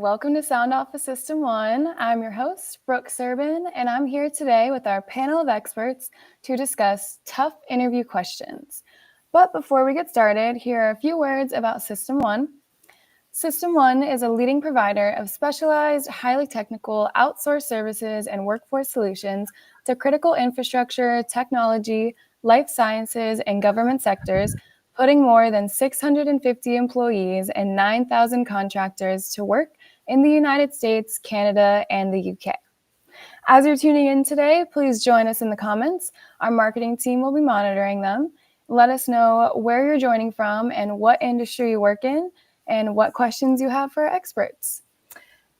welcome to Sound Off of System 1. I'm your host, Brooke Serbin, and I'm here today with our panel of experts to discuss tough interview questions. But before we get started, here are a few words about System 1. System 1 is a leading provider of specialized, highly technical, outsourced services and workforce solutions to critical infrastructure, technology, life sciences, and government sectors, putting more than 650 employees and 9,000 contractors to work in the United States, Canada, and the UK. As you're tuning in today, please join us in the comments. Our marketing team will be monitoring them. Let us know where you're joining from and what industry you work in, and what questions you have for our experts.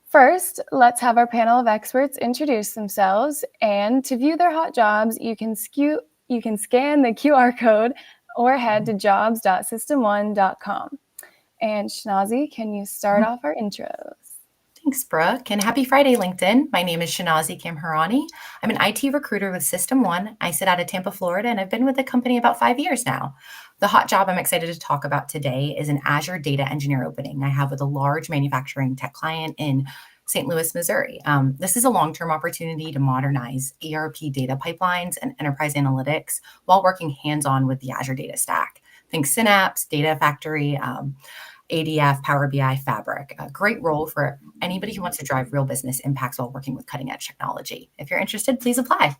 First, let's have our panel of experts introduce themselves, and to view their hot jobs, you can scan the QR code or head to jobs.system1.com. And Shanazi, can you start off our intros? Thanks, Brooke, and happy Friday, LinkedIn. My name is Shanazi Kamharani. I'm an IT recruiter with System 1. I sit out of Tampa, Florida, and I've been with the company about 5 years now. The hot job I'm excited to talk about today is an Azure data engineer opening I have with a large manufacturing tech client in St. Louis, Missouri. This is a long-term opportunity to modernize ERP data pipelines and enterprise analytics while working hands-on with the Azure data stack. Think Synapse, Data Factory, ADF, Power BI, Fabric. A great role for anybody who wants to drive real business impacts while working with cutting edge technology. If you're interested, please apply.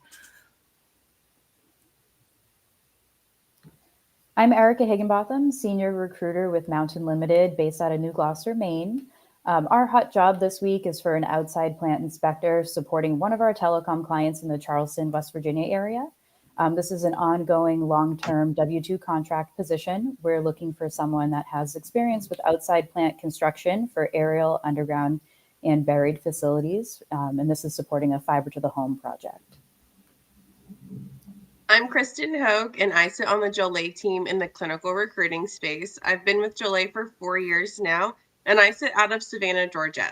I'm Erica Higginbotham, Senior Recruiter with Mountain Limited, based out of New Gloucester, Maine. Our hot job this week is for an outside plant inspector supporting one of our telecom clients in the Charleston, West Virginia area. This is an ongoing long-term W-2 contract position. We're looking for someone that has experience with outside plant construction for aerial, underground, and buried facilities. And this is supporting a fiber to the home project. I'm Kristen Hogue, and I sit on the Jolie team in the clinical recruiting space. I've been with Jolie for 4 years now, and I sit out of Savannah, Georgia.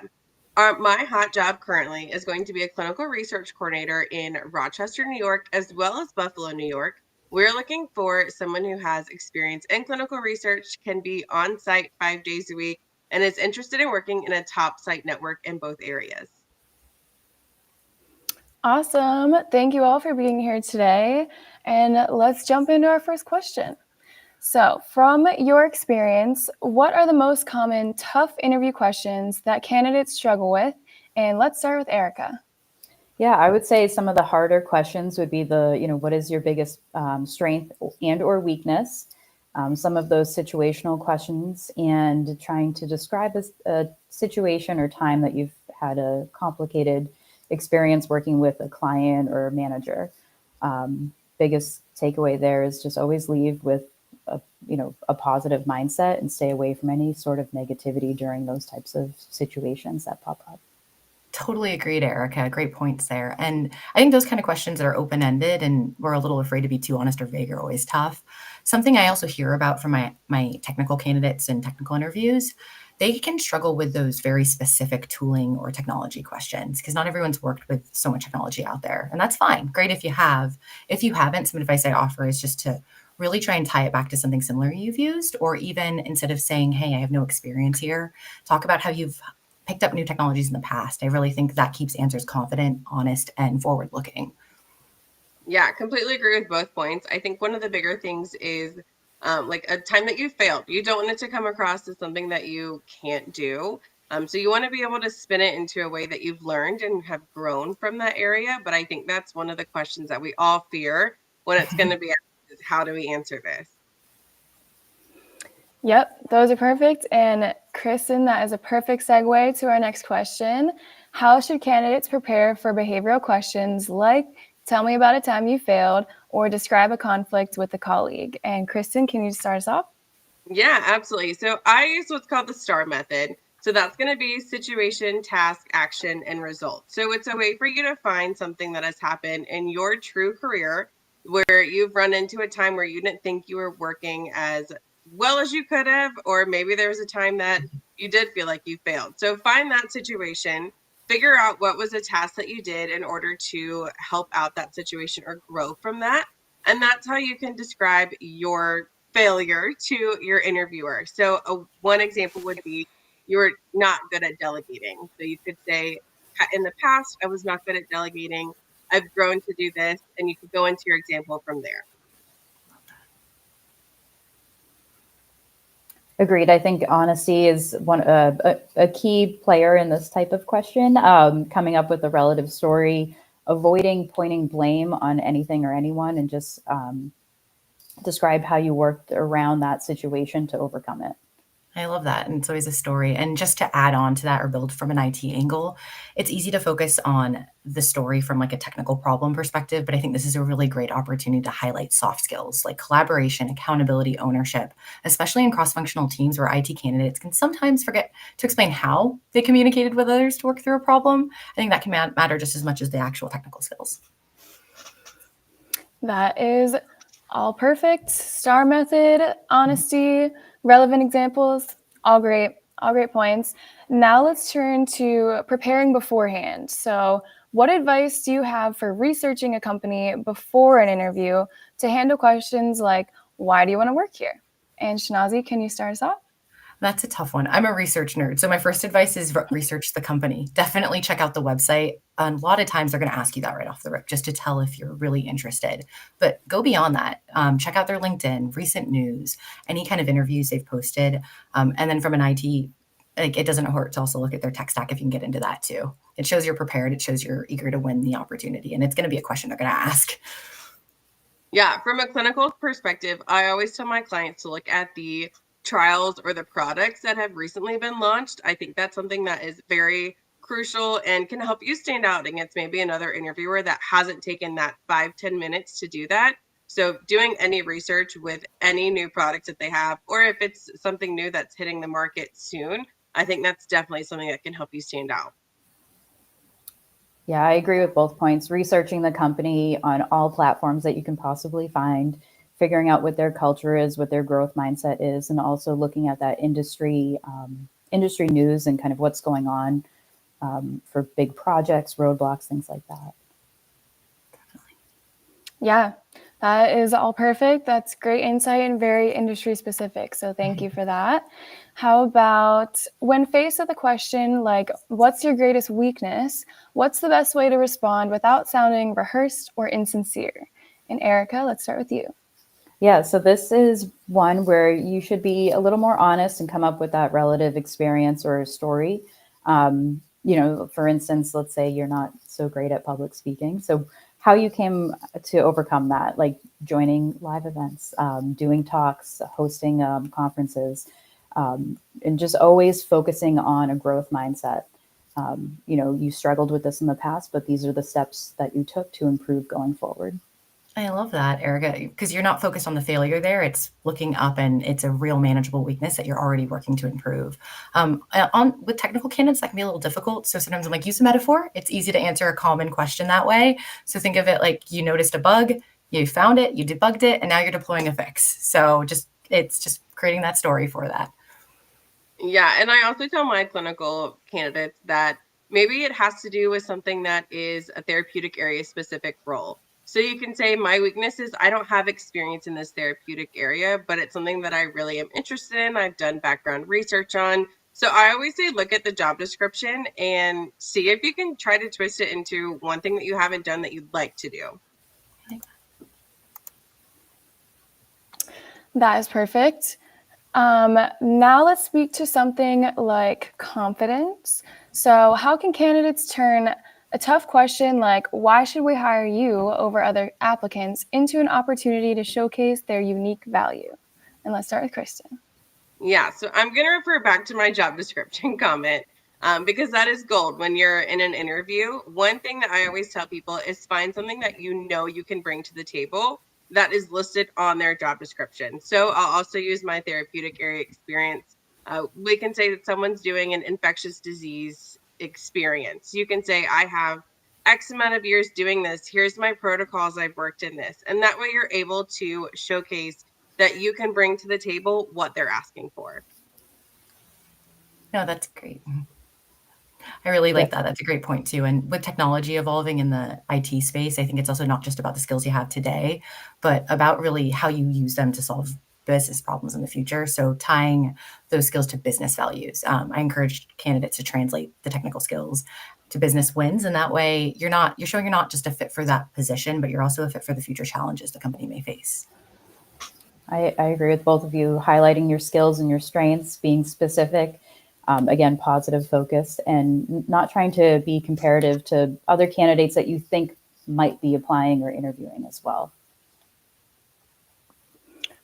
My hot job currently is going to be a clinical research coordinator in Rochester, New York, as well as Buffalo, New York. We're looking for someone who has experience in clinical research, can be on site 5 days a week, and is interested in working in a top site network in both areas. Awesome. Thank you all for being here today. And let's jump into our first question. So, from your experience, what are the most common tough interview questions that candidates struggle with? And let's start with Erica. Yeah, I would say some of the harder questions would be what is your biggest strength and or weakness? Some of those situational questions and trying to describe a situation or time that you've had a complicated experience working with a client or a manager. Biggest takeaway there is just always leave with a positive mindset and stay away from any sort of negativity during those types of situations that pop up. Totally agreed, Erica. Great points there. And I think those kind of questions that are open-ended and we're a little afraid to be too honest or vague are always tough. Something I also hear about from my technical candidates and technical interviews, they can struggle with those very specific tooling or technology questions because not everyone's worked with so much technology out there. And that's fine. Great if you have. If you haven't, some advice I offer is just to really try and tie it back to something similar you've used, or even instead of saying, hey, I have no experience here, talk about how you've picked up new technologies in the past. I really think that keeps answers confident, honest, and forward-looking. Yeah, completely agree with both points. I think one of the bigger things is like a time that you failed. You don't want it to come across as something that you can't do. So you want to be able to spin it into a way that you've learned and have grown from that area. But I think that's one of the questions that we all fear when it's going to be asked is how do we answer this? Yep, those are perfect. And Kristen, that is a perfect segue to our next question. How should candidates prepare for behavioral questions like, tell me about a time you failed, or describe a conflict with a colleague? And Kristen, can you start us off? Yeah, absolutely. So I use what's called the STAR method. So that's going to be situation, task, action, and result. So it's a way for you to find something that has happened in your true career where you've run into a time where you didn't think you were working as well as you could have, or maybe there was a time that you did feel like you failed. So find that situation, figure out what was a task that you did in order to help out that situation or grow from that. And that's how you can describe your failure to your interviewer. So one example would be you're not good at delegating. So you could say, in the past, I was not good at delegating. I've grown to do this, and you could go into your example from there. Agreed. I think honesty is a key player in this type of question. Coming up with a relative story, avoiding pointing blame on anything or anyone, and just describe how you worked around that situation to overcome it. I love that. And it's always a story. And just to add on to that or build from an IT angle, it's easy to focus on the story from like a technical problem perspective, but I think this is a really great opportunity to highlight soft skills like collaboration, accountability, ownership, especially in cross-functional teams where IT candidates can sometimes forget to explain how they communicated with others to work through a problem. I think that can matter just as much as the actual technical skills. That is all perfect. STAR method, honesty, relevant examples, all great points. Now let's turn to preparing beforehand. So what advice do you have for researching a company before an interview to handle questions like, why do you want to work here? And Shanazi, can you start us off? That's a tough one. I'm a research nerd. So my first advice is research the company. Definitely check out the website. A lot of times they're going to ask you that right off the rip just to tell if you're really interested. But go beyond that. Check out their LinkedIn, recent news, any kind of interviews they've posted. And then from an IT, like it doesn't hurt to also look at their tech stack if you can get into that too. It shows you're prepared. It shows you're eager to win the opportunity. And it's going to be a question they're going to ask. Yeah, from a clinical perspective, I always tell my clients to look at the trials or the products that have recently been launched. I think that's something that is very crucial and can help you stand out against maybe another interviewer that hasn't taken that 5-10 minutes to do that. So doing any research with any new products that they have, or if it's something new that's hitting the market soon, I think that's definitely something that can help you stand out. Yeah, I agree with both points. Researching the company on all platforms that you can possibly find, figuring out what their culture is, what their growth mindset is, and also looking at that industry news and kind of what's going on for big projects, roadblocks, things like that. Yeah, that is all perfect. That's great insight and very industry specific. So thank you for that. How about when faced with a question like, what's your greatest weakness? What's the best way to respond without sounding rehearsed or insincere? And Erica, let's start with you. Yeah, so this is one where you should be a little more honest and come up with that relative experience or story. For instance, let's say you're not so great at public speaking. So how you came to overcome that, like joining live events, doing talks, hosting conferences, and just always focusing on a growth mindset. You struggled with this in the past, but these are the steps that you took to improve going forward. I love that, Erica, because you're not focused on the failure there. It's looking up and it's a real manageable weakness that you're already working to improve. With technical candidates, that can be a little difficult. So sometimes I'm like, use a metaphor. It's easy to answer a common question that way. So think of it like you noticed a bug, you found it, you debugged it, and now you're deploying a fix. So it's just creating that story for that. Yeah, and I also tell my clinical candidates that maybe it has to do with something that is a therapeutic area specific role. So you can say my weakness is I don't have experience in this therapeutic area, but it's something that I really am interested in. I've done background research on. So I always say look at the job description and see if you can try to twist it into one thing that you haven't done that you'd like to do. That is perfect. Now let's speak to something like confidence. So how can candidates turn a tough question like, why should we hire you over other applicants into an opportunity to showcase their unique value? And let's start with Kristen. Yeah, so I'm going to refer back to my job description comment because that is gold when you're in an interview. One thing that I always tell people is find something that you can bring to the table that is listed on their job description. So I'll also use my therapeutic area experience. We can say that someone's doing an infectious disease experience. You can say, I have X amount of years doing this. Here's my protocols. I've worked in this. And that way you're able to showcase that you can bring to the table what they're asking for. No, that's great. I really like that. That's a great point too. And with technology evolving in the IT space, I think it's also not just about the skills you have today, but about really how you use them to solve business problems in the future. So tying those skills to business values. I encourage candidates to translate the technical skills to business wins. And that way you're showing you're not just a fit for that position, but you're also a fit for the future challenges the company may face. I agree with both of you, highlighting your skills and your strengths, being specific, again, positive focused, and not trying to be comparative to other candidates that you think might be applying or interviewing as well.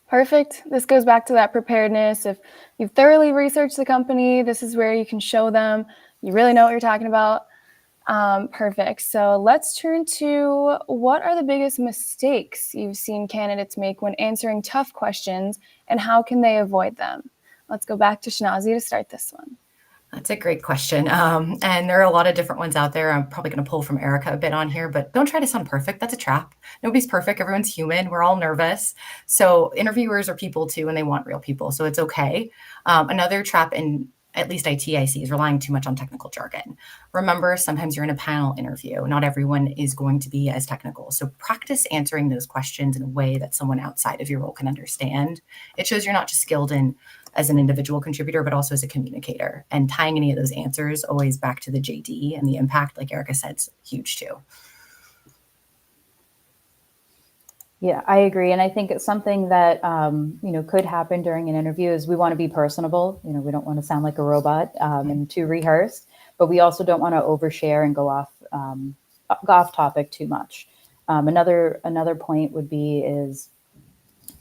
Perfect. This goes back to that preparedness. If you've thoroughly researched the company, this is where you can show them you really know what you're talking about. Perfect. So let's turn to what are the biggest mistakes you've seen candidates make when answering tough questions, and how can they avoid them? Let's go back to Shinazi to start this one. That's a great question. And there are a lot of different ones out there. I'm probably going to pull from Erica a bit on here, but don't try to sound perfect. That's a trap. Nobody's perfect. Everyone's human. We're all nervous. So interviewers are people too, and they want real people. So it's okay. Another trap in at least IT I see is relying too much on technical jargon. Remember, sometimes you're in a panel interview. Not everyone is going to be as technical. So practice answering those questions in a way that someone outside of your role can understand. It shows you're not just skilled in as an individual contributor, but also as a communicator. And tying any of those answers always back to the JD and the impact, like Erica said, is huge too. Yeah, I agree. And I think it's something that, could happen during an interview is we want to be personable. We don't want to sound like a robot and too rehearsed, but we also don't want to overshare and go off topic too much. Another point would be is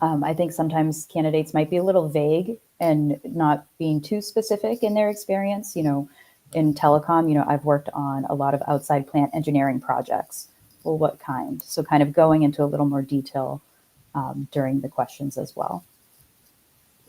I think sometimes candidates might be a little vague and not being too specific in their experience. In telecom, I've worked on a lot of outside plant engineering projects. Well, what kind? So kind of going into a little more detail during the questions as well.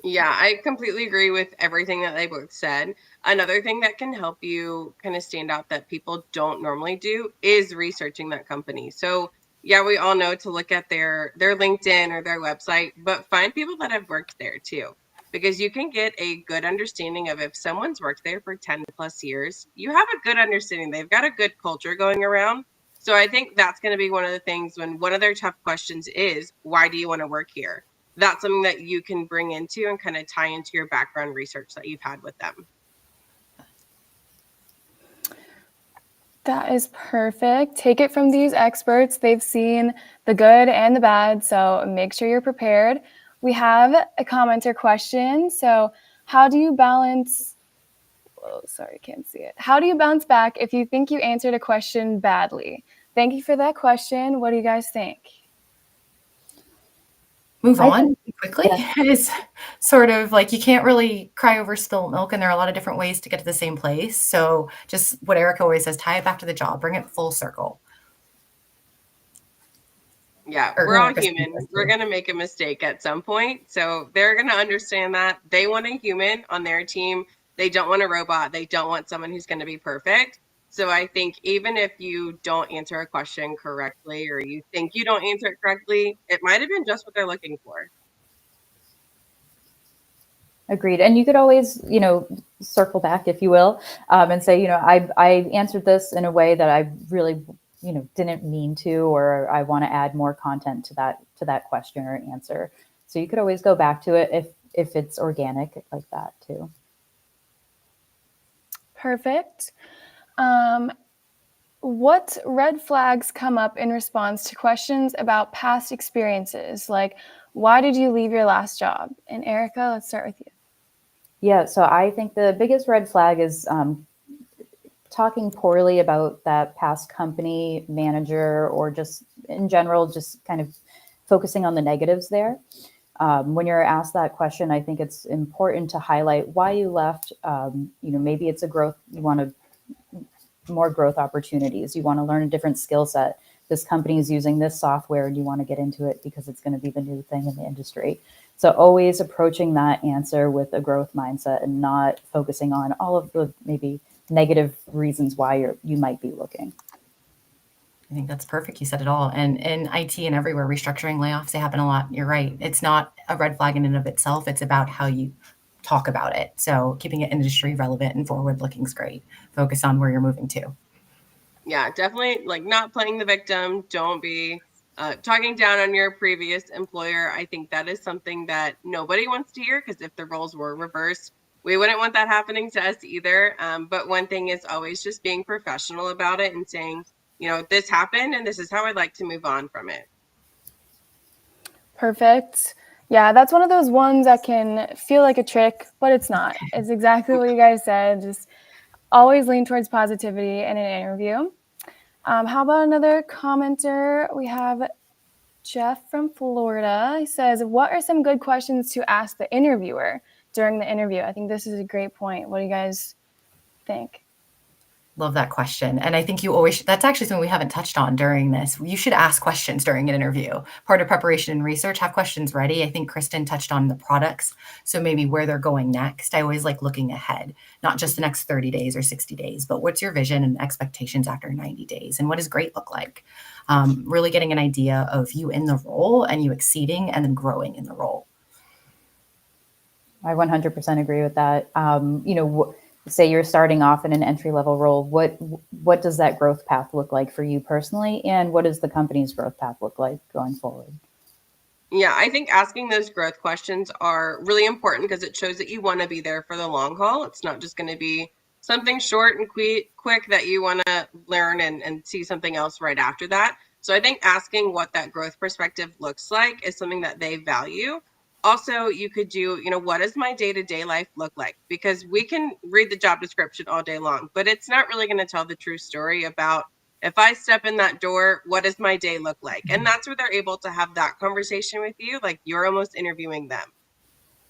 Yeah, I completely agree with everything that they both said. Another thing that can help you kind of stand out that people don't normally do is researching that company. So yeah, we all know to look at their LinkedIn or their website, but find people that have worked there too, because you can get a good understanding of if someone's worked there for 10 plus years, you have a good understanding. They've got a good culture going around. So I think that's going to be one of the things when one of their tough questions is, why do you want to work here? That's something that you can bring into and kind of tie into your background research that you've had with them. That is perfect. Take it from these experts. They've seen the good and the bad, so make sure you're prepared. We have a commenter question. So how do you balance... Oh, sorry, can't see it. How do you bounce back if you think you answered a question badly? Thank you for that question. What do you guys think? Move on quickly. Yeah. It's sort of like you can't really cry over spilled milk, and there are a lot of different ways to get to the same place. So just what Erica always says, tie it back to the job, bring it full circle. Yeah, we're all human. We're going to make a mistake at some point. So they're going to understand that. They want a human on their team. They don't want a robot. They don't want someone who's going to be perfect. So I think even if you don't answer a question correctly, or you think you don't answer it correctly, it might have been just what they're looking for. Agreed. And you could always, circle back, if you will, and say, I answered this in a way that I really, didn't mean to, or I want to add more content to that question or answer. So you could always go back to it if it's organic like that too. Perfect. What red flags come up in response to questions about past experiences? Like, why did you leave your last job? And Erica, let's start with you. Yeah, so I think the biggest red flag is talking poorly about that past company, manager, or just in general, just kind of focusing on the negatives there. When you're asked that question, I think it's important to highlight why you left. Maybe it's you want more growth opportunities. You want to learn a different skill set. This company is using this software and you want to get into it because it's going to be the new thing in the industry. So always approaching that answer with a growth mindset and not focusing on all of the maybe negative reasons why you might be looking. I think that's perfect. You said it all. And in IT and everywhere, restructuring, layoffs, they happen a lot. You're right. It's not a red flag in and of itself. It's about how you talk about it. So keeping it industry relevant and forward looking is great. Focus on where you're moving to. Yeah, definitely like not playing the victim. Don't be talking down on your previous employer, I think that is something that nobody wants to hear, because if the roles were reversed, we wouldn't want that happening to us either. But one thing is always just being professional about it and saying, this happened and this is how I'd like to move on from it. Perfect. Yeah, that's one of those ones that can feel like a trick, but it's not. It's exactly what you guys said. Just always lean towards positivity in an interview. How about another commenter? We have Jeff from Florida. He says, what are some good questions to ask the interviewer during the interview? I think this is a great point. What do you guys think? Love that question. And I think that's actually something we haven't touched on during this. You should ask questions during an interview. Part of preparation and research, have questions ready. I think Kristen touched on the products. So maybe where they're going next. I always like looking ahead, not just the next 30 days or 60 days, but what's your vision and expectations after 90 days? And what does great look like? Really getting an idea of you in the role and you exceeding and then growing in the role. I 100% agree with that. Say you're starting off in an entry-level role, what does that growth path look like for you personally? And what does the company's growth path look like going forward? Yeah, I think asking those growth questions are really important because it shows that you want to be there for the long haul. It's not just going to be something short and quick that you want to learn and see something else right after that. So I think asking what that growth perspective looks like is something that they value. Also, you could do, what does my day-to-day life look like? Because we can read the job description all day long, but it's not really going to tell the true story about, if I step in that door, what does my day look like? And that's where they're able to have that conversation with you, like you're almost interviewing them.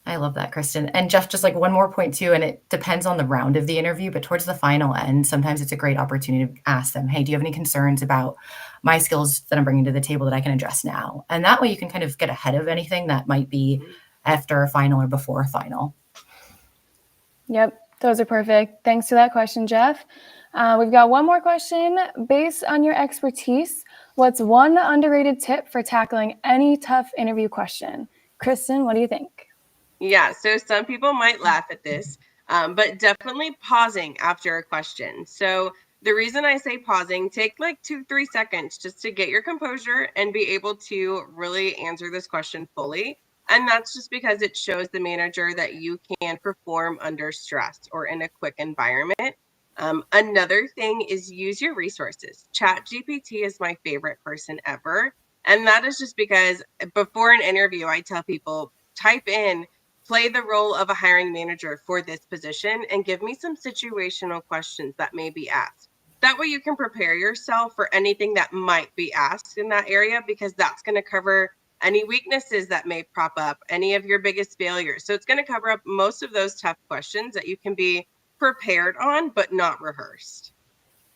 I love that, Kristen. And Jeff, just like one more point too, and it depends on the round of the interview, but towards the final end, sometimes it's a great opportunity to ask them, hey, do you have any concerns about my skills that I'm bringing to the table that I can address now? And that way you can kind of get ahead of anything that might be after a final or before a final. Yep, those are perfect. Thanks for that question, Jeff. We've got one more question. Based on your expertise, what's one underrated tip for tackling any tough interview question? Kristen, what do you think? Yeah, so some people might laugh at this, but definitely pausing after a question. So the reason I say pausing, take like 2-3 seconds just to get your composure and be able to really answer this question fully. And that's just because it shows the manager that you can perform under stress or in a quick environment. Another thing is use your resources. ChatGPT is my favorite person ever. And that is just because before an interview, I tell people, type in, play the role of a hiring manager for this position and give me some situational questions that may be asked. That way you can prepare yourself for anything that might be asked in that area, because that's going to cover any weaknesses that may prop up, any of your biggest failures. So it's going to cover up most of those tough questions that you can be prepared on, but not rehearsed.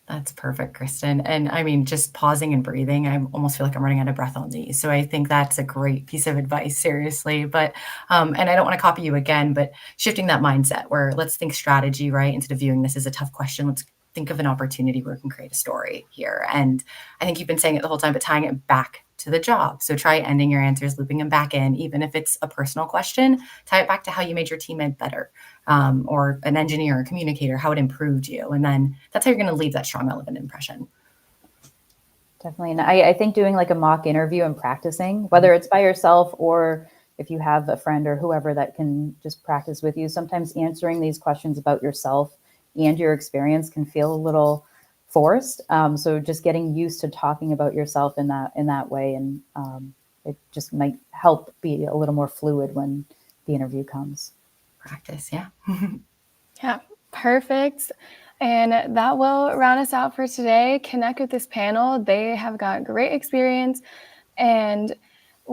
That's perfect, Kristen. And I mean, just pausing and breathing, I almost feel like I'm running out of breath on these. So I think that's a great piece of advice, seriously. But, and I don't want to copy you again, but shifting that mindset where let's think strategy, right? Instead of viewing this as a tough question, let's think of an opportunity where we can create a story here. And I think you've been saying it the whole time, but tying it back to the job. So try ending your answers, looping them back in, even if it's a personal question, tie it back to how you made your teammate better, or an engineer, a communicator, how it improved you. And then that's how you're going to leave that strong, relevant impression. Definitely. And I think doing like a mock interview and practicing, whether it's by yourself or if you have a friend or whoever that can just practice with you, sometimes answering these questions about yourself and your experience can feel a little forced. So just getting used to talking about yourself in that way, and it just might help be a little more fluid when the interview comes. Practice, yeah. Yeah, perfect. And that will round us out for today. Connect with this panel. They have got great experience. And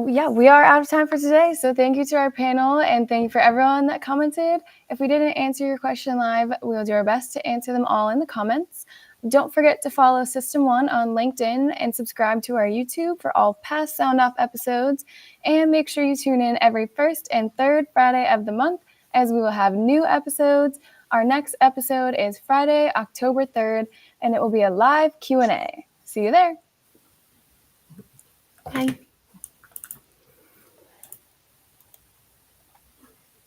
yeah, we are out of time for today. So thank you to our panel, and thank you for everyone that commented. If we didn't answer your question live, we'll do our best to answer them all in the comments. Don't forget to follow System 1 on LinkedIn and subscribe to our YouTube for all past Sound Off episodes. And make sure you tune in every first and third Friday of the month, as we will have new episodes. Our next episode is Friday, October 3rd, and it will be a live Q&A. See you there. Bye.